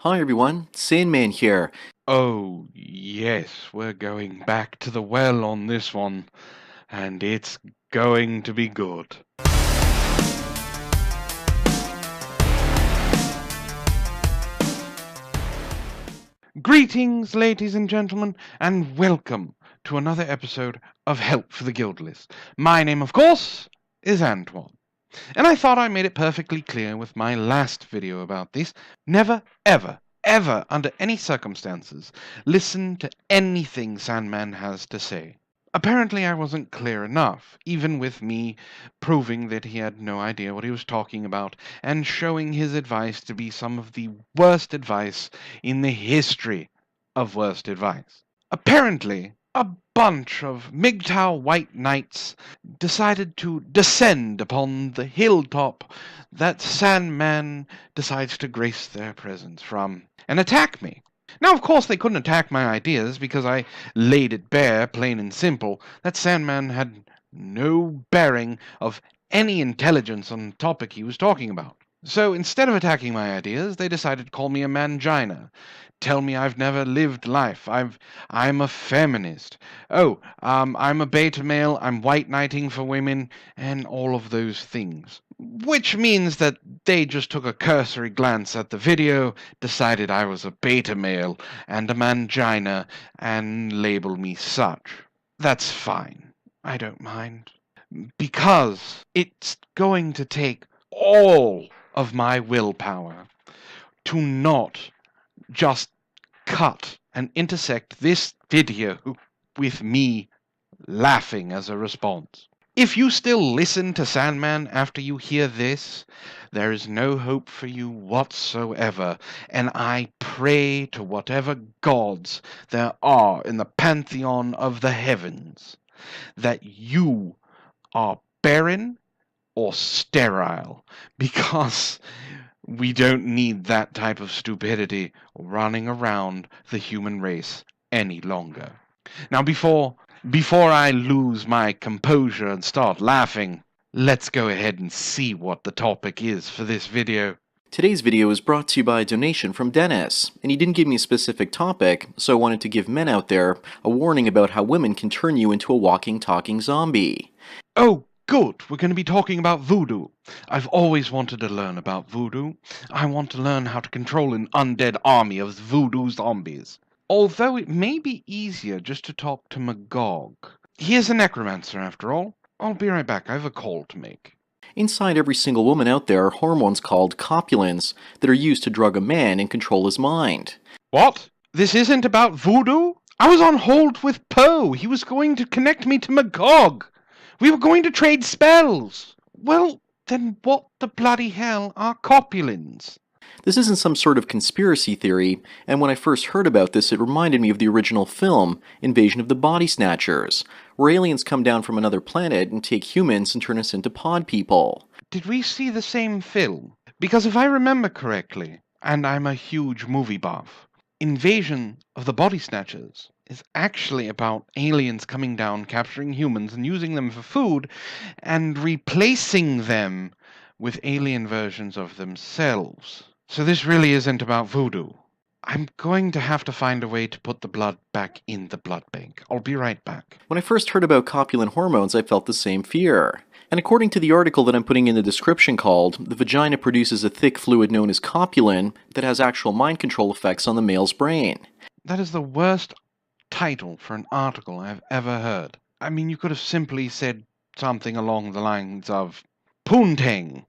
Hi everyone, Sandman here. Oh, yes, we're going back to the well on this one, and it's going to be good. Greetings, ladies and gentlemen, and welcome to another episode of Help for the Guildless. My name, of course, is Antoine, and I thought I made it perfectly clear with my last video about this. Never, ever, under any circumstances, listen to anything Sandman has to say. Apparently, I wasn't clear enough, even with me proving that he had no idea what he was talking about and showing his advice to be some of the worst advice in the history of worst advice. Apparently, a bunch of MGTOW white knights decided to descend upon the hilltop that Sandman decides to grace their presence from and attack me. Now, of course, they couldn't attack my ideas because I laid it bare, plain and simple, that Sandman had no bearing of any intelligence on the topic he was talking about. So instead of attacking my ideas, they decided to call me a mangina, tell me I've never lived life, I'm a feminist. I'm a beta male, I'm white knighting for women, and all of those things. Which means that they just took a cursory glance at the video, decided I was a beta male and a mangina, and labeled me such. That's fine. I don't mind. Because it's going to take all of my willpower to not just cut and intersect this video with me laughing as a response. If you still listen to Sandman after you hear this, there is no hope for you whatsoever, and I pray to whatever gods there are in the pantheon of the heavens that you are barren or sterile, because we don't need that type of stupidity running around the human race any longer. Now, before I lose my composure and start laughing, let's go ahead and see what the topic is for this video. Today's video is brought to you by a donation from Dennis, and he didn't give me a specific topic, so I wanted to give men out there a warning about how women can turn you into a walking, talking zombie. Oh, good, we're going to be talking about voodoo. I've always wanted to learn about voodoo. I want to learn how to control an undead army of voodoo zombies. Although it may be easier just to talk to Magog. He is a necromancer, after all. I'll be right back, I have a call to make. Inside every single woman out there are hormones called copulins that are used to drug a man and control his mind. What? This isn't about voodoo? I was on hold with Poe. He was going to connect me to Magog. We were going to trade spells. Well, then what the bloody hell are copulins? This isn't some sort of conspiracy theory, and when I first heard about this, it reminded me of the original film, Invasion of the Body Snatchers, where aliens come down from another planet and take humans and turn us into pod people. Did we see the same film? Because if I remember correctly, and I'm a huge movie buff, Invasion of the Body Snatchers is actually about aliens coming down, capturing humans and using them for food, and replacing them with alien versions of themselves. So this really isn't about voodoo. I'm going to have to find a way to put the blood back in the blood bank. I'll be right back. When I first heard about copulin hormones, I felt the same fear. And according to the article that I'm putting in the description called, the vagina produces a thick fluid known as copulin that has actual mind control effects on the male's brain. That is the worst title for an article I've ever heard. I mean, you could have simply said something along the lines of, Poontang,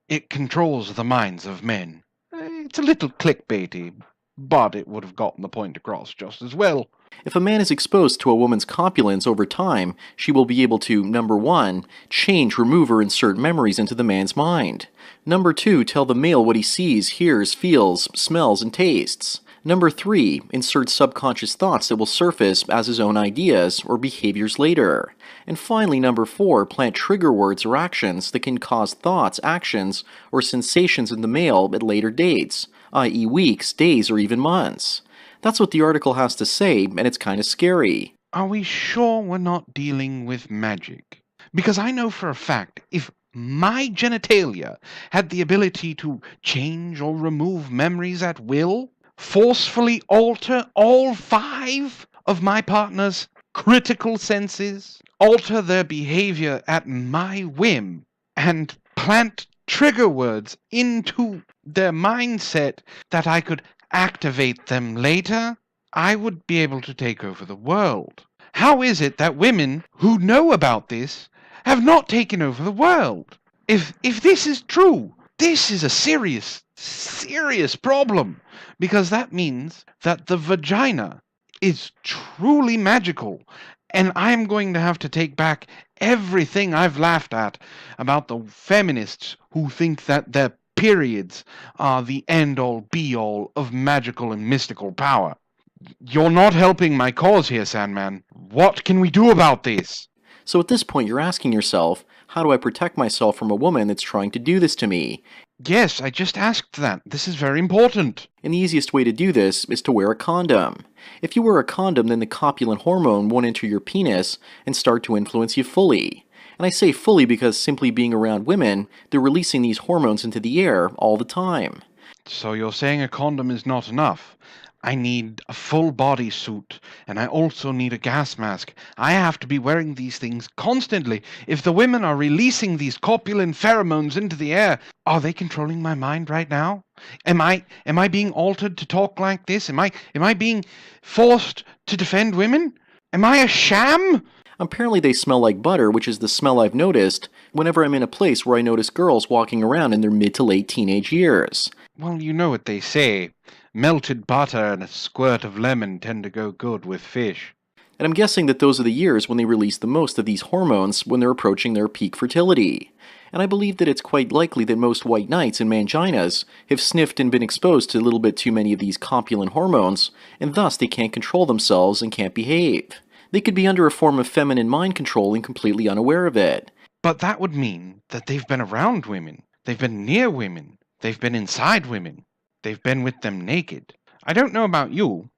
it controls the minds of men. It's a little clickbaity, but it would have gotten the point across just as well. If a man is exposed to a woman's copulins over time, she will be able to, number 1, change, remove, or insert memories into the man's mind. Number 2, tell the male what he sees, hears, feels, smells, and tastes. Number 3, insert subconscious thoughts that will surface as his own ideas or behaviors later. And finally, number 4, plant trigger words or actions that can cause thoughts, actions, or sensations in the male at later dates, i.e. weeks, days, or even months. That's what the article has to say, and it's kind of scary. Are we sure we're not dealing with magic? Because I know for a fact, if my genitalia had the ability to change or remove memories at will, forcefully alter all 5 of my partner's critical senses, alter their behavior at my whim, and plant trigger words into their mindset that I could activate them later, I would be able to take over the world. How is it that women who know about this have not taken over the world? If this is true, this is a serious problem, because that means that the vagina is truly magical, and I'm going to have to take back everything I've laughed at about the feminists who think that their periods are the end-all be-all of magical and mystical power. You're not helping my cause here, Sandman. What can we do about this? So at this point, you're asking yourself, how do I protect myself from a woman that's trying to do this to me? Yes, I just asked that. This is very important. And the easiest way to do this is to wear a condom. If you wear a condom, then the copulin hormone won't enter your penis and start to influence you fully. And I say fully because simply being around women, they're releasing these hormones into the air all the time. So you're saying a condom is not enough? I need a full body suit, and I also need a gas mask. I have to be wearing these things constantly. If the women are releasing these copulin pheromones into the air, are they controlling my mind right now? Am I being altered to talk like this? Am I being forced to defend women? Am I a sham? Apparently they smell like butter, which is the smell I've noticed whenever I'm in a place where I notice girls walking around in their mid to late teenage years. Well, you know what they say. Melted butter and a squirt of lemon tend to go good with fish. And I'm guessing that those are the years when they release the most of these hormones when they're approaching their peak fertility. And I believe that it's quite likely that most white knights and manginas have sniffed and been exposed to a little bit too many of these copulin hormones, and thus they can't control themselves and can't behave. They could be under a form of feminine mind control and completely unaware of it. But that would mean that they've been around women. They've been near women. They've been inside women. They've been with them naked. I don't know about you,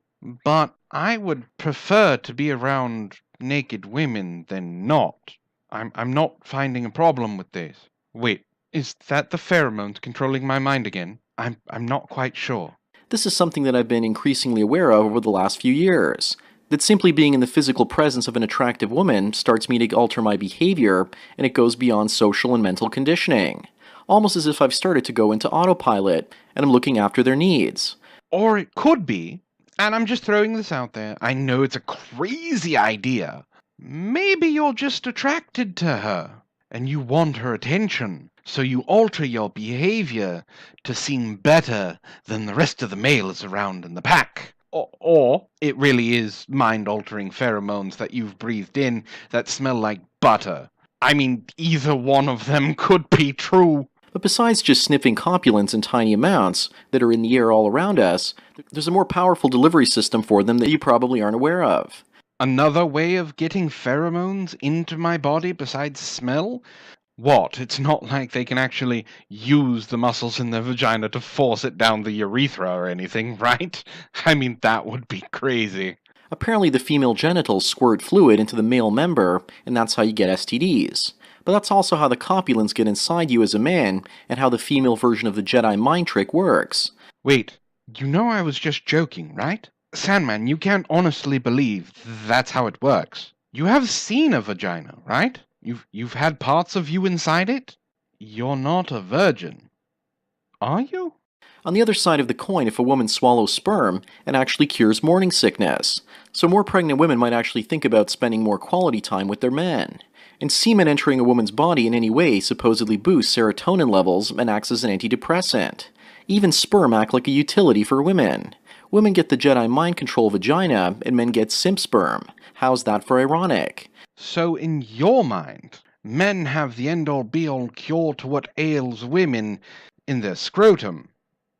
but I would prefer to be around naked women than not. I'm not finding a problem with this. Wait, is that the pheromones controlling my mind again? I'm not quite sure. This is something that I've been increasingly aware of over the last few years. That simply being in the physical presence of an attractive woman starts me to alter my behavior, and it goes beyond social and mental conditioning. Almost as if I've started to go into autopilot, and I'm looking after their needs. Or it could be, and I'm just throwing this out there, I know it's a crazy idea. Maybe you're just attracted to her, and you want her attention, so you alter your behavior to seem better than the rest of the males around in the pack. Or it really is mind-altering pheromones that you've breathed in that smell like butter. I mean, either one of them could be true. But besides just sniffing copulins in tiny amounts that are in the air all around us, there's a more powerful delivery system for them that you probably aren't aware of. Another way of getting pheromones into my body besides smell? What? It's not like they can actually use the muscles in their vagina to force it down the urethra or anything, right? I mean, that would be crazy. Apparently the female genitals squirt fluid into the male member, and that's how you get STDs. But that's also how the copulins get inside you as a man, and how the female version of the Jedi mind trick works. Wait, you know I was just joking, right? Sandman, you can't honestly believe that's how it works. You have seen a vagina, right? You've had parts of you inside it? You're not a virgin. Are you? On the other side of the coin, if a woman swallows sperm, it actually cures morning sickness. So more pregnant women might actually think about spending more quality time with their men. And semen entering a woman's body in any way supposedly boosts serotonin levels and acts as an antidepressant. Even sperm act like a utility for women. Women get the Jedi mind control vagina, and men get simp sperm. How's that for ironic? So in your mind, men have the end-all be-all cure to what ails women in their scrotum,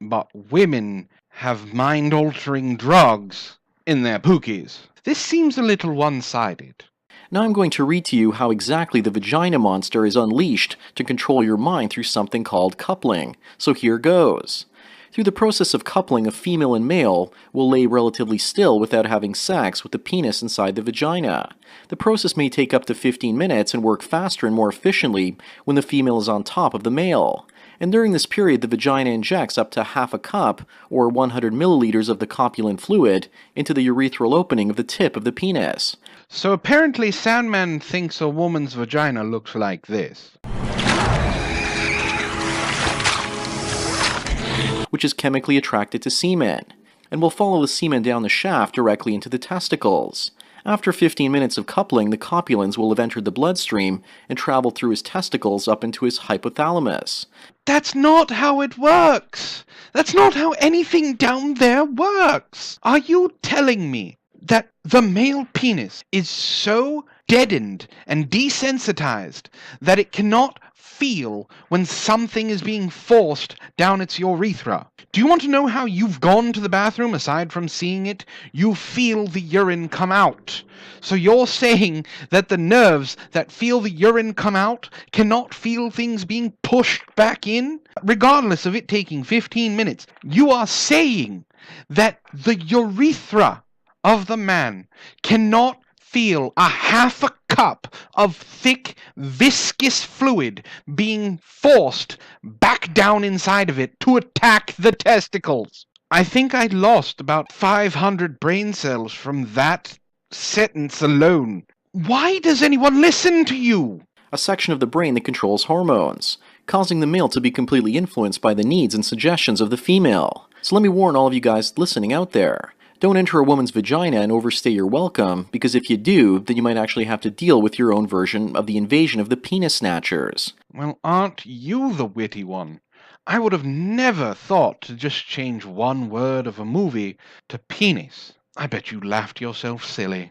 but women have mind-altering drugs in their pookies. This seems a little one-sided. Now I'm going to read to you how exactly the vagina monster is unleashed to control your mind through something called coupling. So here goes. Through the process of coupling, a female and male will lay relatively still without having sex with the penis inside the vagina. The process may take up to 15 minutes and work faster and more efficiently when the female is on top of the male. And during this period, the vagina injects up to half a cup, or 100 milliliters of the copulent fluid, into the urethral opening of the tip of the penis. So apparently Sandman thinks a woman's vagina looks like this. Which is chemically attracted to semen, and will follow the semen down the shaft directly into the testicles. After 15 minutes of coupling, the copulins will have entered the bloodstream and traveled through his testicles up into his hypothalamus. That's not how it works! That's not how anything down there works! Are you telling me that the male penis is so deadened and desensitized that it cannot feel when something is being forced down its urethra? Do you want to know how you've gone to the bathroom aside from seeing it? You feel the urine come out. So you're saying that the nerves that feel the urine come out cannot feel things being pushed back in? Regardless of it taking 15 minutes, you are saying that the urethra of the man cannot feel a half a cup of thick, viscous fluid being forced back down inside of it to attack the testicles. I think I lost about 500 brain cells from that sentence alone. Why does anyone listen to you? A section of the brain that controls hormones, causing the male to be completely influenced by the needs and suggestions of the female. So let me warn all of you guys listening out there. Don't enter a woman's vagina and overstay your welcome, because if you do, then you might actually have to deal with your own version of the invasion of the penis snatchers. Well, aren't you the witty one? I would have never thought to just change one word of a movie to penis. I bet you laughed yourself silly.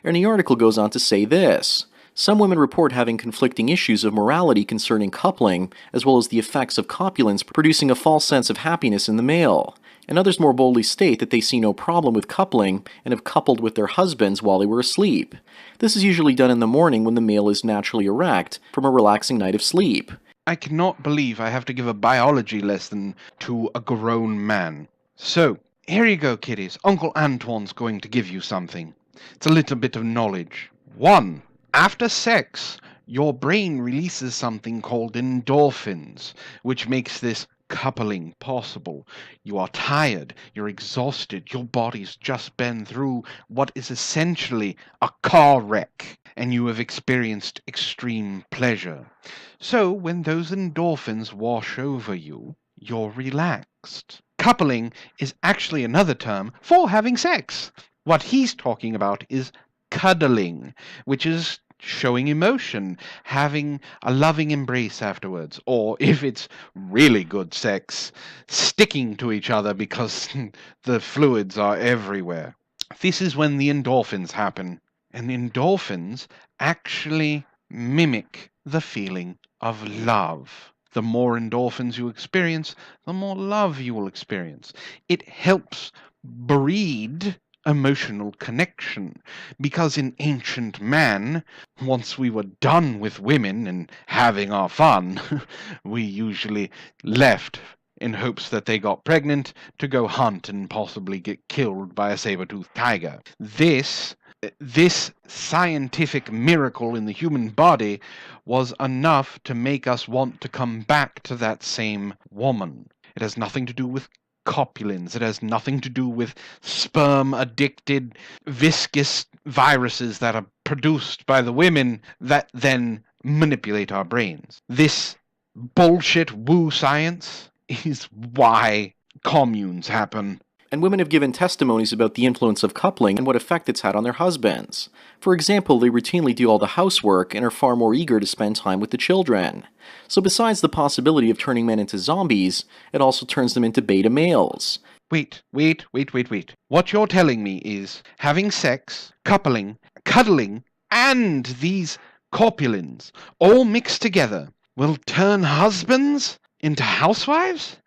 And the article goes on to say this. Some women report having conflicting issues of morality concerning coupling, as well as the effects of copulence producing a false sense of happiness in the male. And others more boldly state that they see no problem with coupling and have coupled with their husbands while they were asleep. This is usually done in the morning when the male is naturally erect from a relaxing night of sleep. I cannot believe I have to give a biology lesson to a grown man. So, here you go, kiddies. Uncle Antoine's going to give you something. It's a little bit of knowledge. 1. After sex, your brain releases something called endorphins, which makes this coupling possible. You are tired, you're exhausted, your body's just been through what is essentially a car wreck, and you have experienced extreme pleasure. So when those endorphins wash over you, you're relaxed. Coupling is actually another term for having sex. What he's talking about is cuddling, which is showing emotion, having a loving embrace afterwards, or if it's really good sex, sticking to each other because the fluids are everywhere. This is when the endorphins happen, and the endorphins actually mimic the feeling of love. The more endorphins you experience, the more love you will experience. It helps breed emotional connection, because in ancient man, once we were done with women and having our fun, we usually left in hopes that they got pregnant to go hunt and possibly get killed by a saber-toothed tiger. This scientific miracle in the human body was enough to make us want to come back to that same woman. It has nothing to do with copulins. It has nothing to do with sperm-addicted, viscous viruses that are produced by the women that then manipulate our brains. This bullshit woo science is why communes happen. And women have given testimonies about the influence of coupling and what effect it's had on their husbands. For example, they routinely do all the housework and are far more eager to spend time with the children. So besides the possibility of turning men into zombies, it also turns them into beta males. Wait. What you're telling me is having sex, coupling, cuddling, and these copulins all mixed together will turn husbands into housewives?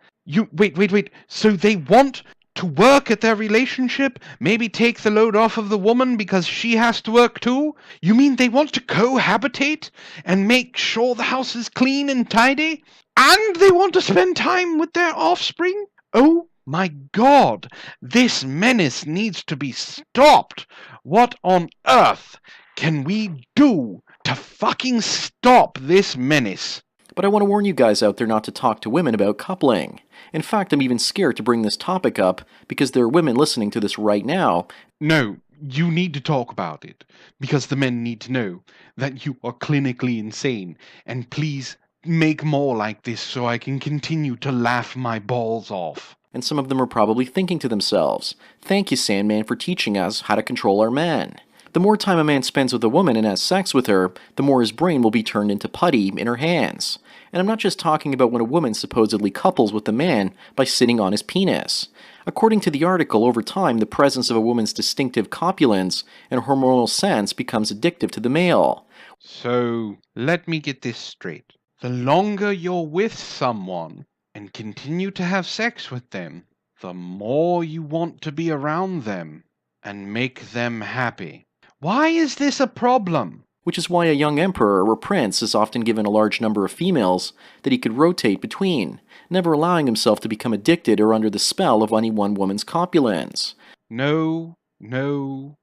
Wait. So they want to work at their relationship, maybe take the load off of the woman because she has to work too? You mean they want to cohabitate and make sure the house is clean and tidy? And they want to spend time with their offspring? Oh my God, this menace needs to be stopped. What on earth can we do to fucking stop this menace? But I want to warn you guys out there not to talk to women about coupling. In fact, I'm even scared to bring this topic up because there are women listening to this right now. No, you need to talk about it, because the men need to know that you are clinically insane, and please make more like this so I can continue to laugh my balls off. And some of them are probably thinking to themselves, "Thank you, Sandman, for teaching us how to control our men." The more time a man spends with a woman and has sex with her, the more his brain will be turned into putty in her hands. And I'm not just talking about when a woman supposedly couples with a man by sitting on his penis. According to the article, over time, the presence of a woman's distinctive copulence and hormonal sense becomes addictive to the male. So, let me get this straight. The longer you're with someone and continue to have sex with them, the more you want to be around them and make them happy. Why is this a problem? Which is why a young emperor or prince is often given a large number of females that he could rotate between, never allowing himself to become addicted or under the spell of any one woman's copulence. No, no,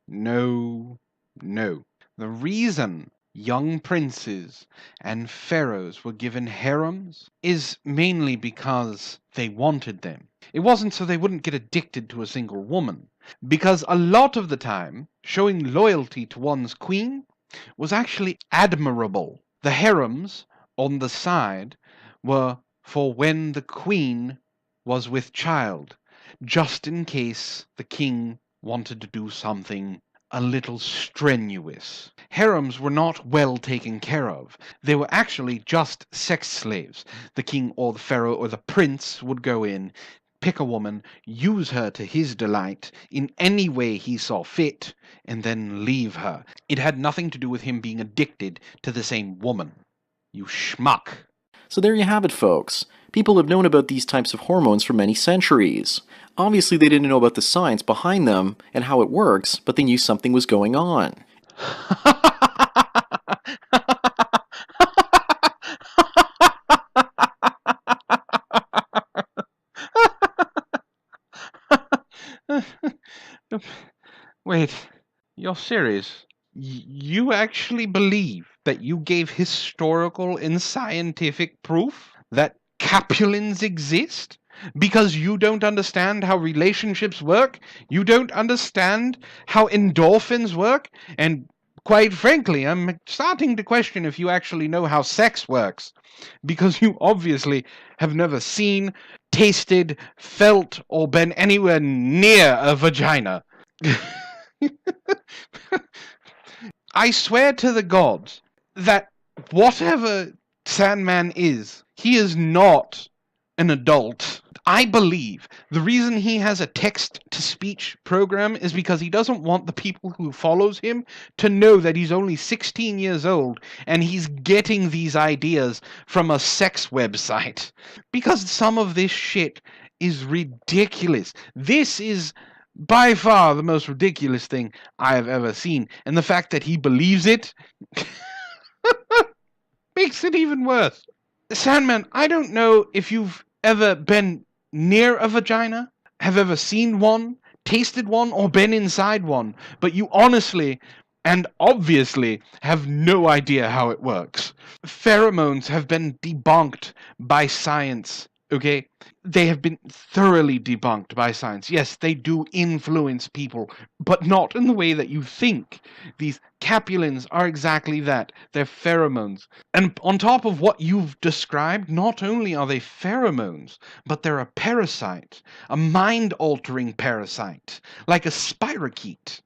no, no. The reason young princes and pharaohs were given harems is mainly because they wanted them. It wasn't so they wouldn't get addicted to a single woman, because a lot of the time, showing loyalty to one's queen was actually admirable. The harems on the side were for when the queen was with child, just in case the king wanted to do something a little strenuous. Harems were not well taken care of. They were actually just sex slaves. The king or the pharaoh or the prince would go in, pick a woman, use her to his delight in any way he saw fit, and then leave her. It had nothing to do with him being addicted to the same woman. You schmuck. So there you have it, folks. People have known about these types of hormones for many centuries. Obviously, they didn't know about the science behind them and how it works, but they knew something was going on. Wait, you're serious? You actually believe that you gave historical and scientific proof that capulins exist? Because you don't understand how relationships work? You don't understand how endorphins work? And quite frankly, I'm starting to question if you actually know how sex works. Because you obviously have never seen, tasted, felt, or been anywhere near a vagina. I swear to the gods that whatever Sandman is, he is not an adult. I believe the reason he has a text-to-speech program is because he doesn't want the people who follows him to know that he's only 16 years old and he's getting these ideas from a sex website. Because some of this shit is ridiculous. This is by far the most ridiculous thing I have ever seen. And the fact that he believes it makes it even worse. Sandman, I don't know if you've ever been near a vagina, have ever seen one, tasted one, or been inside one, but you honestly and obviously have no idea how it works. Pheromones have been debunked by science, okay? They have been thoroughly debunked by science. Yes, they do influence people, but not in the way that you think. These capulins are exactly that. They're pheromones. And on top of what you've described, not only are they pheromones, but they're a parasite, a mind-altering parasite, like a spirochete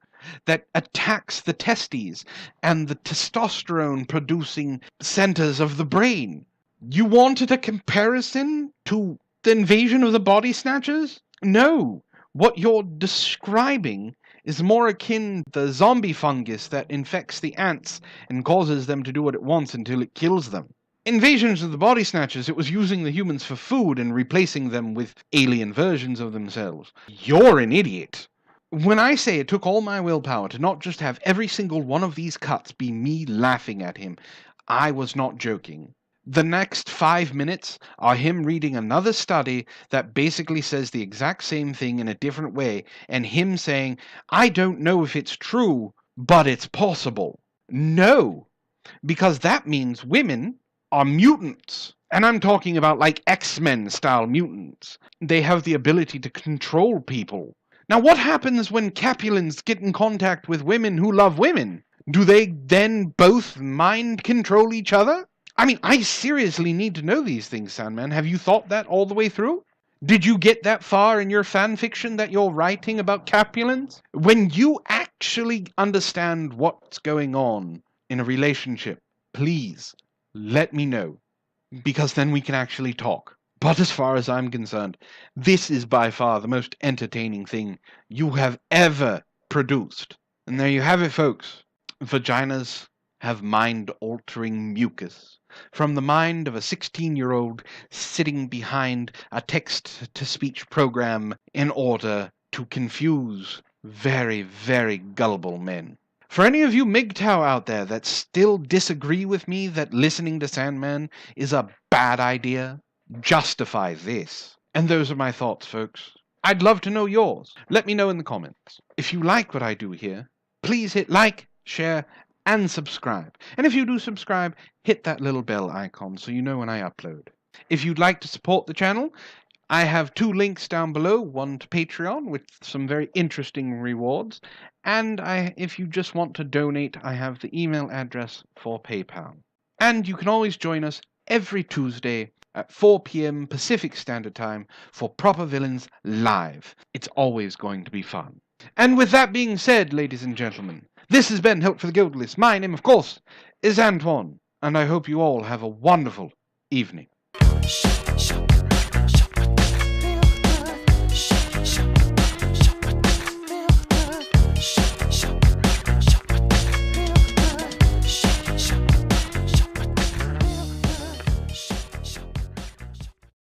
that attacks the testes and the testosterone-producing centers of the brain. You wanted a comparison to the invasion of the body snatchers? No. What you're describing is more akin to the zombie fungus that infects the ants and causes them to do what it wants until it kills them. Invasions of the body snatchers, it was using the humans for food and replacing them with alien versions of themselves. You're an idiot. When I say it took all my willpower to not just have every single one of these cuts be me laughing at him, I was not joking. The next 5 minutes are him reading another study that basically says the exact same thing in a different way, and him saying, I don't know if it's true, but it's possible. No, because that means women are mutants. And I'm talking about like X-Men style mutants. They have the ability to control people. Now, what happens when Capulins get in contact with women who love women? Do they then both mind control each other? I mean, I seriously need to know these things, Sandman. Have you thought that all the way through? Did you get that far in your fan fiction that you're writing about Capulins? When you actually understand what's going on in a relationship, please let me know, because then we can actually talk. But as far as I'm concerned, this is by far the most entertaining thing you have ever produced. And there you have it, folks. Vaginas have mind-altering mucus from the mind of a 16-year-old sitting behind a text-to-speech program in order to confuse very, very gullible men. For any of you MGTOW out there that still disagree with me that listening to Sandman is a bad idea, justify this. And those are my thoughts, folks. I'd love to know yours. Let me know in the comments. If you like what I do here, please hit like, share, and subscribe. And if you do subscribe, hit that little bell icon so you know when I upload. If you'd like to support the channel, I have 2 links down below, one to Patreon with some very interesting rewards, and if you just want to donate, I have the email address for PayPal. And you can always join us every Tuesday at 4 p.m. Pacific Standard Time for Proper Villains Live. It's always going to be fun. And with that being said, ladies and gentlemen, this has been Help for the Guild List. My name, of course, is Antoine, and I hope you all have a wonderful evening.